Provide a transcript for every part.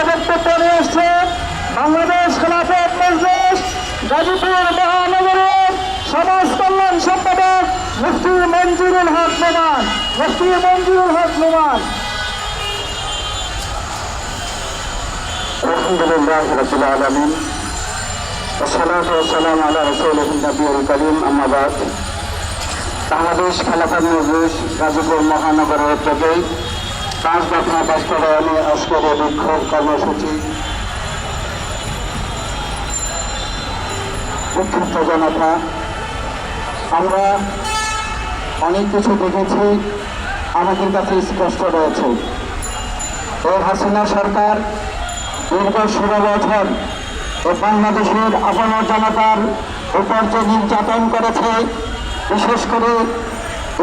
বক্তব্য নিয়ে এসছেন বাংলাদেশ খেলাফত মজলিস গাজীপুর মহানগরের সমাজ কল্যাণ সম্পাদক মুফতি মঞ্জুরুল হক নোমান। মুফতি মঞ্জুরুল হক নোমান। আলহামদুলিল্লাহ রাব্বিল আলামিন ওয়াসসালাতু ওয়াসসালামু আলা রাসূলিন নবিয়্যিল কারীম আম্মা বাদ। বাংলাদেশ খেলাফত মজলিস গাজীপুর মহানগরের উদ্যোগে 5 দফা বাস্তবায়নে আজকের এই বিক্ষোভ কর্মসূচি। বিক্ষুব্ধ জনতা, আমরা অনেক কিছু দেখেছি, আমাদের কাছে স্পষ্ট রয়েছে। এই হাসিনা সরকার দীর্ঘ 16 বছর বাংলাদেশের আপন জনতার উপর যে নির্যাতন করেছে, বিশেষ করে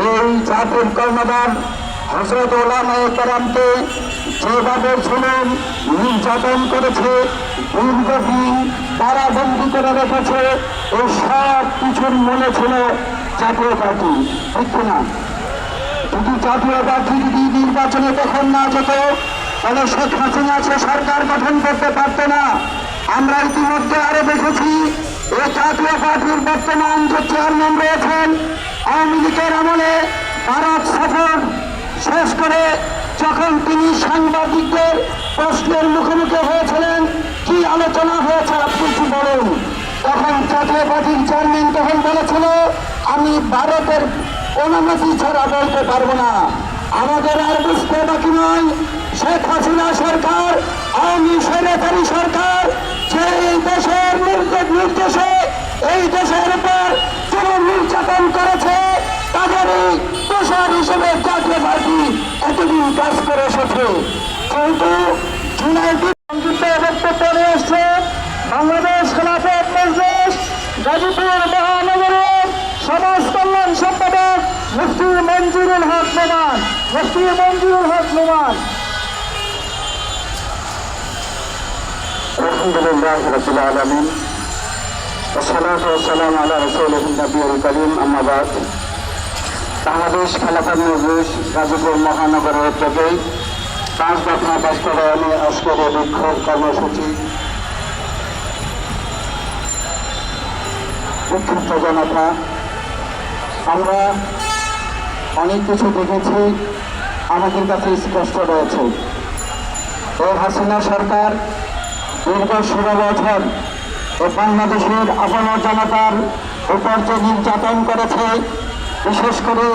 এই জাতির কর্ণধার হযরত উলামায়ে কেরামকে যেভাবে ছিলেন নির্যাতন করেছে, দীর্ঘদিন কারাবন্দী করে রেখেছে, এই সব কিছুর মনে ছিল জাতীয় পার্টি। ঠিক না? যদি জাতীয় পার্টি যদি নির্বাচনে তখন না যেত, তাহলে শেখ হাসিনা সে সরকার গঠন করতে পারত না। আমরা ইতিমধ্যে আরো দেখেছি এই জাতীয় পার্টির বর্তমান যে চেয়ারম্যান রয়েছেন, আওয়ামী লীগের আমলে ভারত সফর শেষ করে যখন তিনি সাংবাদিকদের প্রশ্নের মুখোমুখি হয়েছিলেন, কি আলোচনা হয়েছে আপনি কি বলুন, তখন জাতীয় পার্টির চেয়ারম্যান তখন বলেছিল, আমি ভারতের অনুমতি ছাড়া বলতে পারবো না। আমাদের আর বুঝতে বাকি নয়, শেখ হাসিনা সরকার, আওয়ামী স্বৈরাচারী সরকার, যে এই দেশের নির্দেশে এই দেশের উপর কোন নির্যাতন করেছে, তাদেরই দোষর হিসেবে জাতীয় পার্টি এতদিন কাজ করে এসেছে। কিন্তু সংযুক্ত বক্তব্য নিয়ে এসছেন বাংলাদেশ খেলাফত মজলিস গাজীপুর মহানগরের সমাজ কল্যাণ সম্পাদক মুফতি মঞ্জুরুল হক নোমান। মুফতি মঞ্জুরুল হক নোমান। আলহামদুলিল্লাহ রাব্বিল আলামিন ওয়াসসালাতু ওয়াসসালামু আলা রাসূলিন নবিয়্যিল কারীম আম্মা বাদ। বাংলাদেশ খেলাফত মজলিস গাজীপুর মহানগরের উদ্যোগে 5 দফা বাস্তবায়নে আজকের এই বিক্ষোভ কর্মসূচি। বিক্ষুব্ধ জনতা, আমরা অনেক কিছু দেখেছি, আমাদের কাছে স্পষ্ট রয়েছে। এই হাসিনা সরকার দীর্ঘ 16 বছর বাংলাদেশের আপন জনতার উপর যে নির্যাতন করেছে, বিশেষ করে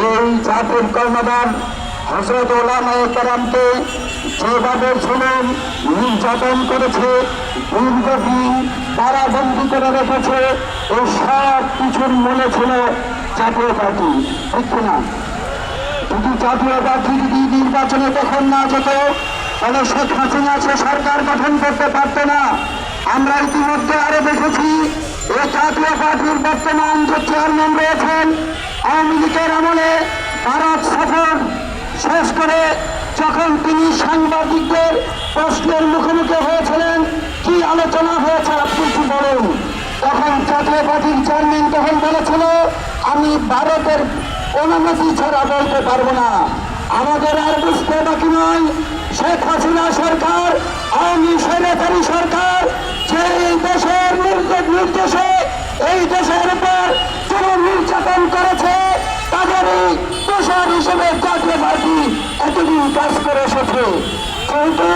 এই জাতির কর্ণধার হযরত উলামায়ে কেরামকে যেভাবে ছিলেন নির্যাতন করেছে, দীর্ঘদিন কারাবন্দী করে রেখেছে, এই সব কিছুর মনে ছিল জাতীয় পার্টি। ঠিক না? যদি জাতীয় পার্টি যদি নির্বাচনে তখন না যেত, তাহলে শেখ হাসিনা সে সরকার গঠন করতে পারত না। আমরা ইতিমধ্যে আরো দেখেছি এই জাতীয় পার্টির বর্তমান যে চেয়ারম্যান রয়েছেন, আওয়ামী লীগের আমলে ভারত সফর শেষ করে যখন তিনি সাংবাদিকদের প্রশ্নের মুখোমুখি হয়েছিলেন, কি আলোচনা হয়েছে আপনি কি বলুন, তখন জাতীয় পার্টির চেয়ারম্যান তখন বলেছিল, আমি ভারতের অনুমতি ছাড়া বলতে পারবো না। আমাদের আর বুঝতে বাকি নয়, শেখ হাসিনা সরকার, আওয়ামী স্বৈরাচারী সরকার, যে এই দেশের নির্দেশে এই দেশের উপর কোন নির্যাতন করেছে, তাদেরই দোষর হিসেবে জাতীয় পার্টি এতদিন কাজ করে এসেছে। কিন্তু